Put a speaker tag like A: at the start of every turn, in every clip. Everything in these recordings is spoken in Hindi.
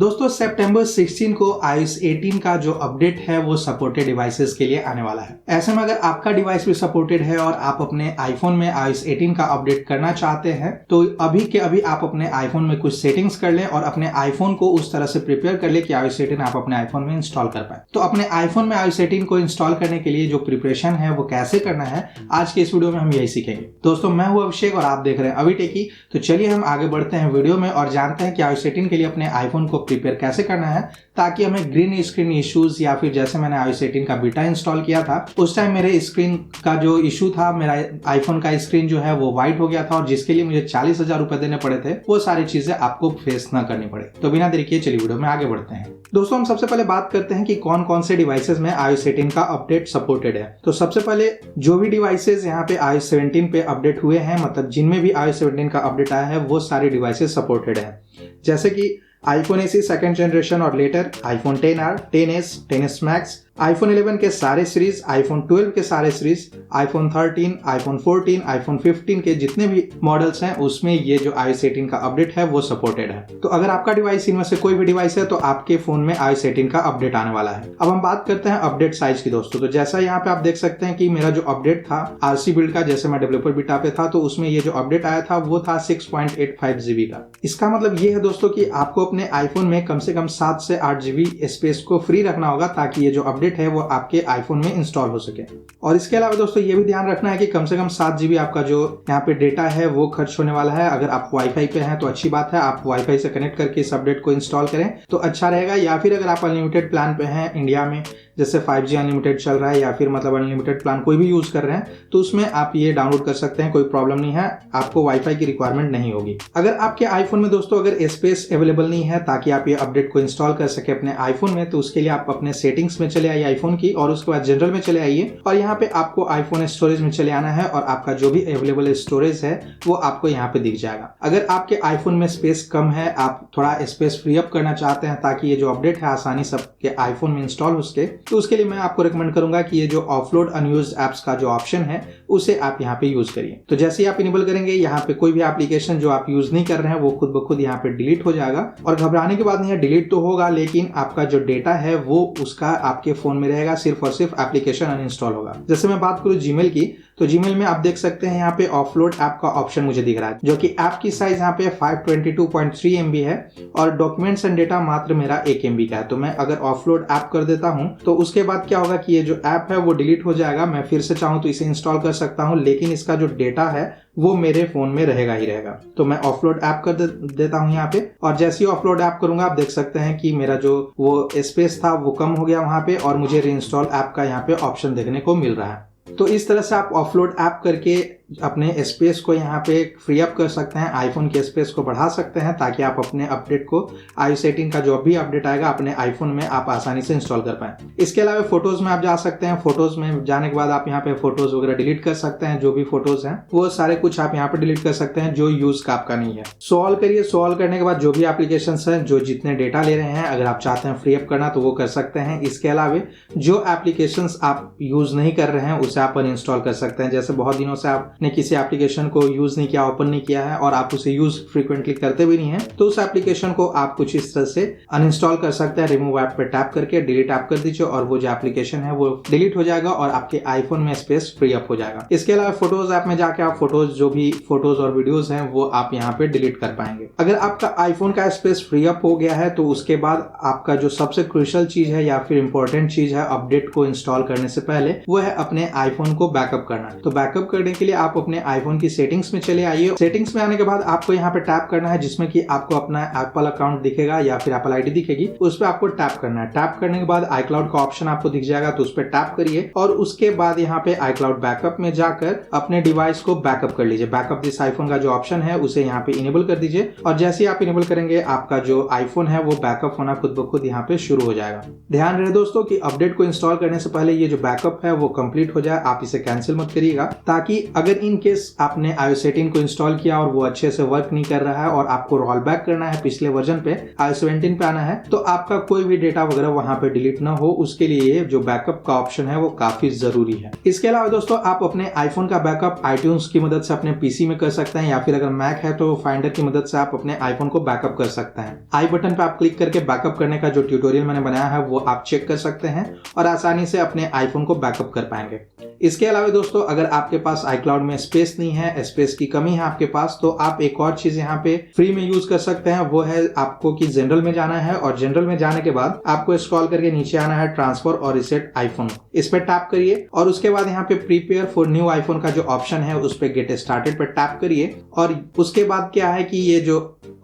A: दोस्तों सितंबर 16 को iOS 18 का जो अपडेट है वो सपोर्टेड डिवाइसेस के लिए आने वाला है। ऐसे में अगर आपका डिवाइस भी सपोर्टेड है और आप अपने आईफोन में iOS 18 का अपडेट करना चाहते हैं तो अभी के अभी आप अपने आईफोन में कुछ सेटिंग्स कर लें और अपने आईफोन को उस तरह से प्रिपेयर कर ले कि iOS 18 आप अपने आईफोन में इंस्टॉल कर पाए। तो अपने आईफोन में iOS 18 को इंस्टॉल करने के लिए जो प्रिपरेशन है वो कैसे करना है आज के इस वीडियो में हम यही सीखेंगे। दोस्तों मैं हूं अभिषेक और आप देख रहे हैं अभी टेकी। तो चलिए हम आगे बढ़ते हैं वीडियो में और जानते हैं कि iOS 18 के लिए अपने आईफोन को प्रिपेयर कैसे करना है ताकि हमें ग्रीन स्क्रीन इश्यूज या फिर जैसे मैंने iOS 18 का बीटा इंस्टॉल किया था उस टाइम मेरे स्क्रीन का जो इशू था, मेरा आईफोन का स्क्रीन जो है वो व्हाइट हो गया था और जिसके लिए मुझे 40,000 रुपए देने पड़े थे, वो सारी चीजें आपको फेस ना करनी पड़े। तो बिना देरी किए चलिए वीडियो में आगे बढ़ते हैं। दोस्तों हम सबसे पहले बात करते हैं कि कौन कौन से डिवाइसेस में iOS 18 का अपडेट सपोर्टेड है। तो सबसे पहले जो भी डिवाइसेस यहाँ पे iOS 17 पे अपडेट हुए हैं, मतलब जिनमें भी iOS 17 का अपडेट आया है वो सारे डिवाइसेस सपोर्टेड है। जैसे कि iPhone SE सेकंड जनरेशन और letter, iPhone XR, XS, XS Max, iPhone 11 के सारे सीरीज, iPhone 12 के सारे सीरीज, iPhone 13, iPhone 14, iPhone 15 के जितने भी मॉडल्स हैं उसमें ये जो iOS 18 का अपडेट है वो सपोर्टेड है। तो अगर आपका डिवाइस इनमें से कोई भी डिवाइस है तो आपके फोन में iOS 18 का अपडेट आने वाला है। अब हम बात करते हैं अपडेट साइज की दोस्तों। तो जैसा यहाँ पे आप देख सकते हैं कि मेरा जो अपडेट था RC बिल्ड का, जैसे मैं डेवलपर बीटा पे था तो उसमें ये जो अपडेट आया था वो था 6.85 GB का। इसका मतलब ये है दोस्तों कि आपको अपने आईफोन में कम से कम 7 से 8 GB स्पेस को फ्री रखना होगा ताकि ये जो अपडेट है वो आपके आईफोन में इंस्टॉल हो सके। और इसके अलावा दोस्तों ये भी ध्यान रखना है कि कम से कम 7 GB आपका जो यहाँ पे डेटा है वो खर्च होने वाला है। अगर आप वाईफाई पे हैं तो अच्छी बात है, आप वाईफाई से कनेक्ट करके इस अपडेट को इंस्टॉल करें तो अच्छा रहेगा। या फिर अगर आप अनलिमिटेड प्लान पे हैं इंडिया में, जैसे 5G अनलिमिटेड चल रहा है या फिर मतलब अनलिमिटेड प्लान कोई भी यूज कर रहे हैं तो उसमें आप ये डाउनलोड कर सकते हैं, कोई प्रॉब्लम नहीं है, आपको वाईफाई की रिक्वायरमेंट नहीं होगी। अगर आपके आईफोन में दोस्तों अगर स्पेस अवेलेबल नहीं है ताकि आप ये अपडेट को इंस्टॉल कर सके अपने आईफोन में, तो उसके लिए आप अपने सेटिंग्स में चले आइए आईफोन की और उसके बाद जनरल में चले आइए और यहाँ पे आपको आईफोन स्टोरेज में चले आना है और आपका जो भी अवेलेबल स्टोरेज है वो आपको यहाँ पे दिख जाएगा। अगर आपके आईफोन में स्पेस कम है, आप थोड़ा स्पेस फ्री अप करना चाहते हैं ताकि ये जो अपडेट है आसानी से आपके आईफोन में इंस्टॉल हो सके, तो उसके लिए मैं आपको रिकमेंड करूंगा कि ये जो ऑफलोड अनयूज्ड एप्स का जो ऑप्शन है उसे आप यहाँ पे यूज करिए। तो जैसे ही आप इनेबल करेंगे यहाँ पे कोई भी एप्लीकेशन जो आप यूज नहीं कर रहे हैं वो खुद ब खुद यहाँ पे डिलीट हो जाएगा। और घबराने की बात नहीं है, डिलीट तो होगा लेकिन आपका जो डेटा है वो उसका आपके फोन में रहेगा, सिर्फ और सिर्फ एप्लीकेशन अनइंस्टॉल होगा। जैसे मैं बात करूँ जीमेल की, तो जीमेल में आप देख सकते हैं यहाँ पे ऑफलोड ऐप का ऑप्शन मुझे दिख रहा है, जो कि ऐप की साइज यहाँ पे 522.3 MB है और डॉक्यूमेंट्स एंड डेटा मात्र मेरा 1 MB का है। तो मैं अगर ऑफलोड ऐप कर देता हूँ तो उसके बाद क्या होगा कि ये जो ऐप है वो डिलीट हो जाएगा। मैं फिर से चाहूँ तो इसे इंस्टॉल कर सकता हूँ लेकिन इसका जो डेटा है वो मेरे फोन में रहेगा ही रहेगा। तो मैं ऑफलोड ऐप कर देता हूँ यहाँ पे और जैसे ही ऑफलोड ऐप करूंगा आप देख सकते हैं कि मेरा जो वो स्पेस था वो कम हो गया वहां पे और मुझे रीइंस्टॉल ऐप का यहाँ पे ऑप्शन देखने को मिल रहा है। तो इस तरह से आप ऑफलोड ऐप करके अपने स्पेस को यहाँ पे फ्री अप कर सकते हैं, आईफोन के स्पेस को बढ़ा सकते हैं ताकि आप अपने अपडेट को iOS 18 का जो भी अपडेट आएगा अपने आईफोन में आप आसानी से इंस्टॉल कर पाएं। इसके अलावा फोटोज में आप जा सकते हैं। फोटोज में जाने के बाद आप यहाँ पे फोटोज वगैरह डिलीट कर सकते हैं, जो भी फोटोज हैं वो सारे कुछ आप यहाँ पे डिलीट कर सकते हैं जो यूज का आपका नहीं है। सॉल्व करिए, सॉल्व करने के बाद जो भी एप्लीकेशन है जो जितने डेटा ले रहे हैं अगर आप चाहते हैं फ्री अप करना तो वो कर सकते हैं। इसके अलावा जो एप्लीकेशन आप यूज नहीं कर रहे हैं उसे आप अनइंस्टॉल कर सकते हैं। जैसे बहुत दिनों से आपने किसी एप्लीकेशन को यूज नहीं किया, ओपन नहीं किया है और आप उसे यूज फ्रीक्वेंटली करते भी नहीं है तो उस एप्लीकेशन को आप कुछ इस तरह से अनइंस्टॉल कर सकते हैं। रिमूव ऐप पे टैप करके डिलीट ऐप कर दीजिए और वो जो एप्लीकेशन है वो डिलीट हो जाएगा और आपके आईफोन में स्पेस फ्री अप हो जाएगा। इसके अलावा फोटोज ऐप में जाके आप फोटोज जो भी फोटोज और वीडियोज हैं वो आप यहाँ पे डिलीट कर पाएंगे। अगर आपका आईफोन का स्पेस फ्री अप हो गया है तो उसके बाद आपका जो सबसे क्रूशियल चीज है या फिर इंपॉर्टेंट चीज है अपडेट को इंस्टॉल करने से पहले वो है अपने आईफोन को बैकअप करना। तो बैकअप करने के लिए आप अपने आईफोन की सेटिंग्स में चले आइए। सेटिंग्स में आने के बाद आपको यहाँ पे टैप करना है जिसमें कि आपको अपना एप्पल अकाउंट दिखेगा या फिर एप्पल आईडी दिखेगी, उस पर आपको टैप करना है। टैप करने के बाद iCloud का ऑप्शन आपको दिख जाएगा तो उस पर टैप करिए और उसके बाद यहाँ पे iCloud बैकअप में जाकर अपने डिवाइस को बैकअप कर लीजिए। बैकअप दिस आईफोन का जो ऑप्शन है उसे यहाँ पे इनेबल कर दीजिए और जैसे ही आप इनेबल करेंगे आपका जो आईफोन है वो बैकअप होना खुद ब खुद यहाँ पे शुरू हो जाएगा। ध्यान रहे दोस्तों कि अपडेट को इंस्टॉल करने से पहले ये जो बैकअप है वो कंप्लीट हो जाए, आप इसे कैंसिल मत करिएगा ताकि अगर इन केस आपने iOS 18 को इंस्टॉल किया और वो अच्छे से वर्क नहीं कर रहा है और आपको रोल बैक करना है पिछले वर्जन पे iOS 17 पे आना है, तो आपका कोई भी डेटा वगैरह वहां पे डिलीट ना हो, उसके लिए जो बैकअप का ऑप्शन है वो काफी जरूरी है। इसके अलावा दोस्तों आप अपने आईफोन का बैकअप iTunes की मदद से अपने पीसी में कर सकते हैं, या फिर अगर मैक है तो फाइंडर की मदद से आप अपने आईफोन को बैकअप कर सकते हैं। आई बटन पे आप क्लिक करके बैकअप करने का जो ट्यूटोरियल मैंने बनाया है वो आप चेक कर सकते हैं और आसानी से अपने आईफोन को बैकअप कर पाएंगे। इसके अलावा दोस्तों अगर आपके पास iCloud में स्पेस नहीं है, स्पेस की कमी है आपके पास, तो आप एक और चीज यहाँ पे फ्री में यूज कर सकते हैं। वो है आपको कि जनरल में जाना है और जनरल में जाने के बाद आपको स्क्रॉल करके नीचे आना है ट्रांसफर और रिसेट आईफोन, इस पे टैप करिए और उसके बाद यहाँ पे प्रीपेयर फॉर न्यू आईफोन का जो ऑप्शन है उस पे गेट स्टार्टेड पे टैप करिए। और उसके बाद क्या है कि ये जो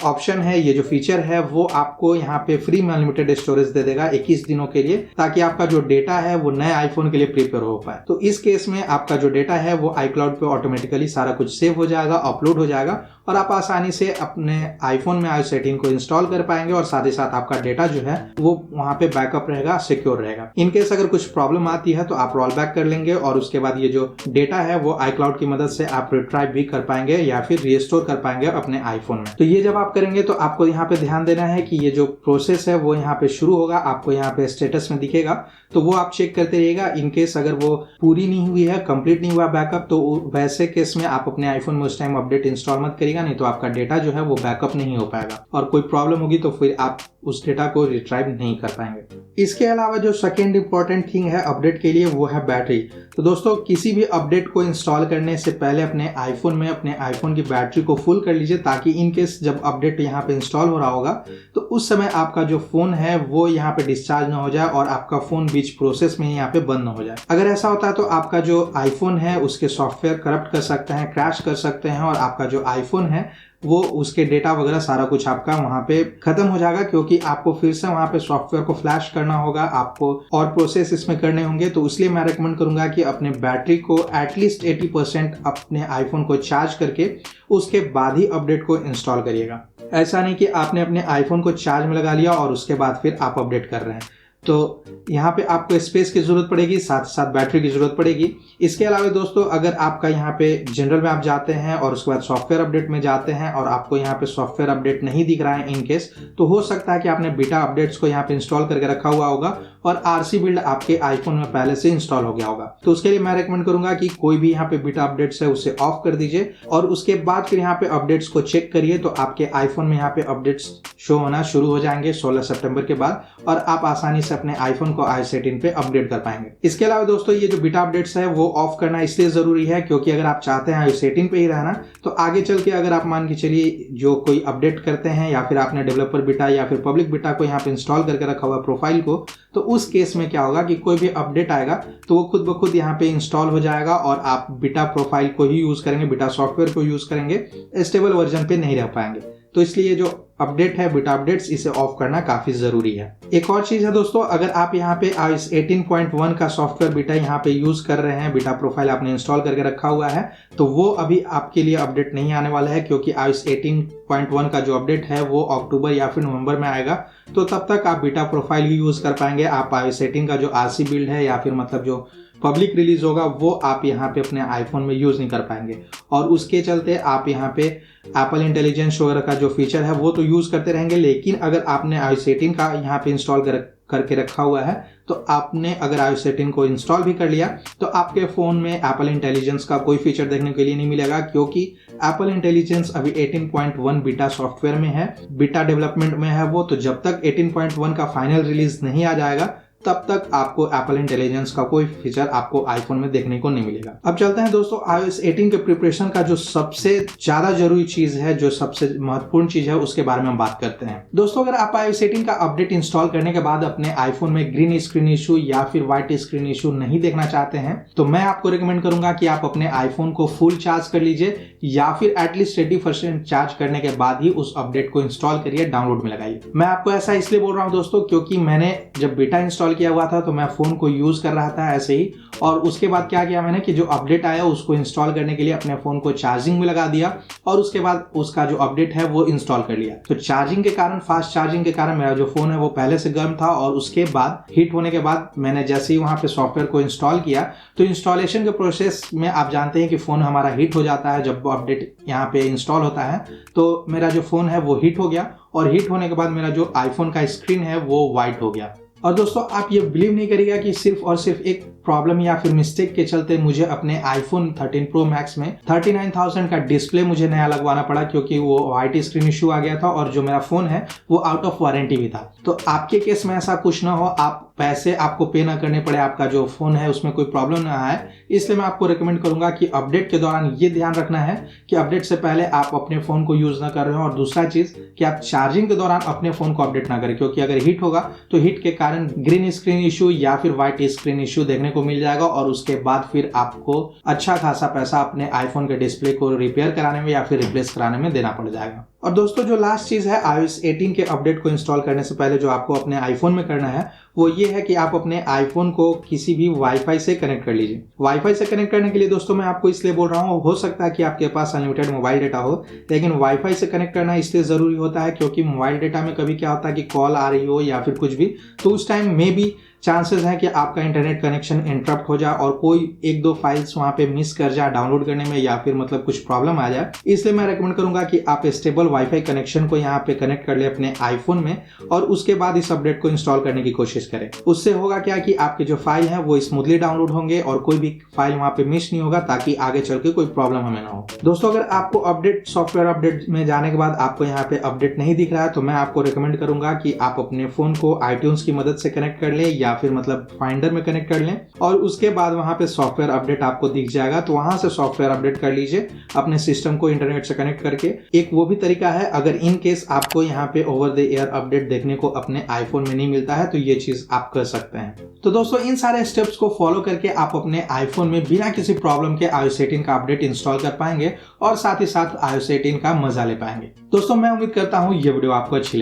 A: ऑप्शन है, ये जो फीचर है वो आपको यहाँ पे फ्री में अनलिमिटेड स्टोरेज दे देगा 21 दिनों के लिए, ताकि आपका जो डेटा है वो नए आईफोन के लिए प्रिपेयर हो पाए। तो इस केस में आपका जो डेटा है वो iCloud पे ऑटोमेटिकली सारा कुछ सेव हो जाएगा, अपलोड हो जाएगा और आप आसानी से अपने आईफोन में iOS 18 को इंस्टॉल कर पाएंगे और साथ ही साथ आपका डेटा जो है वो वहां पे बैकअप रहेगा, सिक्योर रहेगा। इनकेस अगर कुछ प्रॉब्लम आती है तो आप रोल बैक कर लेंगे और उसके बाद ये जो डेटा है वो iCloud की मदद से आप रिट्राइव भी कर पाएंगे या फिर रिस्टोर कर पाएंगे अपने आईफोन में। तो ये जब आप करेंगे तो आपको यहाँ पे ध्यान देना है कि ये जो प्रोसेस है वो यहाँ पे शुरू होगा, आपको यहाँ पे स्टेटस में दिखेगा, तो वो आप चेक करते रहिएगा। इनकेस अगर वो पूरी नहीं हुई है, कंप्लीट नहीं हुआ बैकअप, तो वैसे केस में आप अपने आईफोन में उस टाइम अपडेट इंस्टॉल मत करिएगा, नहीं तो आपका डेटा जो है वो बैकअप नहीं हो पाएगा और कोई प्रॉब्लम होगी तो फिर आप उस डेटा को रिट्राइव नहीं कर पाएंगे। इसके अलावा जो सेकेंड इंपॉर्टेंट थिंग है अपडेट के लिए वो है बैटरी। तो दोस्तों किसी भी अपडेट को इंस्टॉल करने से पहले अपने आईफोन में अपने आईफोन की बैटरी को फुल कर लीजिए, ताकि इनकेस जब अपडेट यहाँ पे इंस्टॉल हो रहा होगा तो उस समय आपका जो फोन है वो यहाँ पे डिस्चार्ज ना हो जाए और आपका फोन बीच प्रोसेस में यहाँ पे बंद ना हो जाए। अगर ऐसा होता है तो आपका जो आईफोन है उसके सॉफ्टवेयर करप्ट कर सकते हैं, क्रैश कर सकते हैं और आपका जो आईफोन है वो उसके डेटा वगैरह सारा कुछ आपका वहां पे खत्म हो जाएगा, क्योंकि आपको फिर से वहां पे सॉफ्टवेयर को फ्लैश करना होगा, आपको और प्रोसेस इसमें करने होंगे। तो इसलिए मैं रेकमेंड करूंगा कि अपने बैटरी को एटलीस्ट 80% अपने आईफोन को चार्ज करके उसके बाद ही अपडेट को इंस्टॉल करिएगा। ऐसा नहीं कि आपने अपने आईफोन को चार्ज में लगा लिया और उसके बाद फिर आप अपडेट कर रहे हैं, तो यहाँ पे आपको स्पेस की जरूरत पड़ेगी, साथ साथ बैटरी की जरूरत पड़ेगी। इसके अलावा दोस्तों अगर आपका यहाँ पे जनरल में आप जाते हैं और उसके बाद सॉफ्टवेयर अपडेट में जाते हैं और आपको यहाँ पे सॉफ्टवेयर अपडेट नहीं दिख रहा है इनकेस, तो हो सकता है कि आपने बीटा अपडेट्स को यहाँ पे इंस्टॉल करके रखा हुआ होगा और RC बिल्ड आपके आईफोन में पहले से इंस्टॉल हो गया होगा। तो उसके लिए मैं रेकमेंड करूंगा कि कोई भी यहाँ पे बीटा अपडेट्स है उसे ऑफ कर दीजिए और उसके बाद फिर यहाँ पे अपडेट्स को चेक करिए, तो आपके आईफोन में यहाँ पे अपडेट्स शो होना शुरू हो जाएंगे 16 सितंबर के बाद और आप आसानी से अपने आईफोन को iOS 18 पे अपडेट कर पाएंगे। इसके अलावा दोस्तों ये जो बीटा अपडेट्स है वो ऑफ करना इसलिए जरूरी है क्योंकि अगर आप चाहते हैं iOS 18 पे ही रहना, तो आगे चल के अगर आप मान के चलिए जो कोई अपडेट करते हैं या फिर आपने डेवलपर बीटा या फिर पब्लिक बीटा को यहाँ पे इंस्टॉल करके रखा हुआ प्रोफाइल को, तो उस केस में क्या होगा कि कोई भी अपडेट आएगा तो वो खुद ब खुद यहाँ पे इंस्टॉल हो जाएगा और आप बीटा प्रोफाइल को ही यूज करेंगे, बीटा सॉफ्टवेयर को यूज करेंगे, स्टेबल वर्जन पे नहीं रह पाएंगे। तो इसलिए जो अपडेट है बीटा अपडेट्स, इसे ऑफ करना काफी जरूरी है। एक और चीज है दोस्तों, अगर आप यहाँ पे iOS 18.1 का सॉफ्टवेयर बीटा यहाँ पे यूज कर रहे हैं, बीटा प्रोफाइल आपने इंस्टॉल करके रखा हुआ है, तो वो अभी आपके लिए अपडेट नहीं आने वाला है क्योंकि iOS 18.1 का जो अपडेट है वो अक्टूबर या फिर नवंबर में आएगा। तो तब तक आप बीटा प्रोफाइल ही यूज कर पाएंगे। आप iOS 18 का जो RC बिल्ड है या फिर मतलब जो पब्लिक रिलीज होगा वो आप यहाँ पे अपने आईफोन में यूज नहीं कर पाएंगे और उसके चलते आप यहाँ पे एप्पल इंटेलिजेंस वगैरह का जो फीचर है वो तो यूज करते रहेंगे। लेकिन अगर आपने iOS 18 का यहाँ पे इंस्टॉल करके रखा हुआ है, तो आपने अगर iOS 18 को इंस्टॉल भी कर लिया तो आपके फोन में एप्पल इंटेलिजेंस का कोई फीचर देखने के लिए नहीं मिलेगा, क्योंकि एप्पल इंटेलिजेंस अभी 18.1 बीटा सॉफ्टवेयर में है, बीटा डेवलपमेंट में है वो। तो जब तक 18.1 का फाइनल रिलीज नहीं आ जाएगा तब तक आपको एप्पल इंटेलिजेंस का कोई फीचर आपको आईफोन में देखने को नहीं मिलेगा। अब चलते हैं दोस्तों iOS 18 के प्रिपरेशन का जो सबसे ज्यादा जरूरी चीज है, जो सबसे महत्वपूर्ण चीज है, उसके बारे में हम बात करते हैं। दोस्तों अगर आप iOS 18 का अपडेट इंस्टॉल करने के बाद अपने आईफोन में ग्रीन स्क्रीन इशू या फिर व्हाइट स्क्रीन इशू नहीं देखना चाहते हैं, तो मैं आपको रिकमेंड करूंगा कि आप अपने आईफोन को फुल चार्ज कर लीजिए या फिर एटलीस्ट 80% चार्ज करने के बाद ही उस अपडेट को इंस्टॉल करिए, डाउनलोड में लगाइए। मैं आपको ऐसा इसलिए बोल रहा हूं दोस्तों क्योंकि मैंने जब बीटा इंस्टॉल किया हुआ था, तो मैं फ़ोन को यूज़ कर रहा था ऐसे ही, और उसके बाद क्या किया मैंने कि जो अपडेट आया उसको इंस्टॉल करने के लिए अपने फ़ोन को चार्जिंग में लगा दिया और उसके बाद उसका जो अपडेट है वो इंस्टॉल कर लिया। तो चार्जिंग के कारण, फास्ट चार्जिंग के कारण मेरा जो फ़ोन है वो पहले से गर्म था, और उसके बाद हीट होने के बाद मैंने जैसे ही वहाँ पे सॉफ्टवेयर को इंस्टॉल किया, तो इंस्टॉलेशन के प्रोसेस में आप जानते हैं कि फ़ोन हमारा हीट हो जाता है जब अपडेट यहाँ पे इंस्टॉल होता है। तो मेरा जो फ़ोन है वो हीट हो गया, और हीट होने के बाद मेरा जो आईफोन का स्क्रीन है वो वाइट हो गया। और दोस्तों आप ये बिलीव नहीं करिएगा कि सिर्फ और सिर्फ एक प्रॉब्लम या फिर मिस्टेक के चलते मुझे अपने आईफोन 13 प्रो मैक्स में 39,000 का डिस्प्ले मुझे नया लगवाना पड़ा, क्योंकि वो वाइट स्क्रीन इशू आ गया था और जो मेरा फोन है वो आउट ऑफ वारंटी भी था। तो आपके केस में ऐसा कुछ ना हो, आप पैसे आपको पे ना करने पड़े, आपका जो फोन है उसमें कोई प्रॉब्लम ना आए, इसलिए मैं आपको रिकमेंड करूंगा कि अपडेट के दौरान ये ध्यान रखना है कि अपडेट से पहले आप अपने फोन को यूज ना कर रहे हो, और दूसरा चीज कि आप चार्जिंग के दौरान अपने फोन को अपडेट ना करें, क्योंकि अगर हीट होगा तो हीट के कारण ग्रीन स्क्रीन इशू या फिर व्हाइट स्क्रीन इशू देखने को मिल जाएगा, और उसके बाद फिर आपको अच्छा खासा पैसा अपने आईफोन के डिस्प्ले को रिपेयर कराने में या फिर रिप्लेस कराने में देना पड़ जाएगा। और दोस्तों जो लास्ट चीज है iOS 18 के अपडेट को इंस्टॉल करने से पहले जो आपको अपने आईफोन में करना है वो ये है कि आप अपने आईफोन को किसी भी वाईफाई से कनेक्ट कर लीजिए। वाईफाई से कनेक्ट करने के लिए दोस्तों मैं आपको इसलिए बोल रहा हूँ, हो सकता है कि आपके पास अनलिमिटेड मोबाइल डेटा हो, लेकिन वाईफाई से कनेक्ट करना इसलिए जरूरी होता है क्योंकि मोबाइल डेटा में कभी क्या होता है कि कॉल आ रही हो या फिर कुछ भी, तो उस टाइम में भी चांसेस हैं कि आपका इंटरनेट कनेक्शन इंटरप्ट हो जाए और कोई एक दो फाइल्स वहां पे मिस कर जाए डाउनलोड करने में, या फिर मतलब कुछ प्रॉब्लम आ जाए। इसलिए मैं रेकमेंड करूंगा कि आप स्टेबल वाईफाई कनेक्शन को यहाँ पे कनेक्ट कर ले अपने आईफोन में, और उसके बाद इस अपडेट को इंस्टॉल करने की कोशिश करें। उससे होगा क्या कि आपके जो फाइल है वो स्मूथली डाउनलोड होंगे और कोई भी फाइल वहां पे मिस नहीं होगा, ताकि आगे चल के कोई प्रॉब्लम हमें ना हो। दोस्तों अगर आपको अपडेट सॉफ्टवेयर अपडेट में जाने के बाद आपको यहाँ पे अपडेट नहीं दिख रहा है, तो मैं आपको रिकमेंड करूंगा कि आप अपने फोन को आईट्यून्स की मदद से कनेक्ट कर लें या फिर मतलब फाइंडर में कनेक्ट कर लें, और उसके बाद वहां पे सॉफ्टवेयर अपडेट आपको दिख जाएगा, तो वहां से सॉफ्टवेयर अपडेट कर लीजिए अपने सिस्टम को इंटरनेट से कनेक्ट करके। एक वो भी तरीका है, अगर इन केस आपको यहाँ पे ओवर द एयर अपडेट देखने को अपने आईफोन में नहीं मिलता है तो ये चीज आप कर सकते हैं। तो दोस्तों इन सारे स्टेप्स को फॉलो करके आप अपने आईफोन में बिना किसी प्रॉब्लम के iOS 18 का अपडेट इंस्टॉल कर पाएंगे और साथ ही साथ iOS 18 का मजा ले पाएंगे। दोस्तों मैं उम्मीद करता हूँ ये वीडियो आपको अच्छी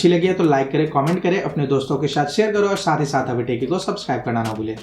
A: लगी है तो लाइक करें, कमेंट करें, अपने दोस्तों के साथ शेयर करो और साथ ही साथ अभी टेकी को सब्सक्राइब करना ना भूलें।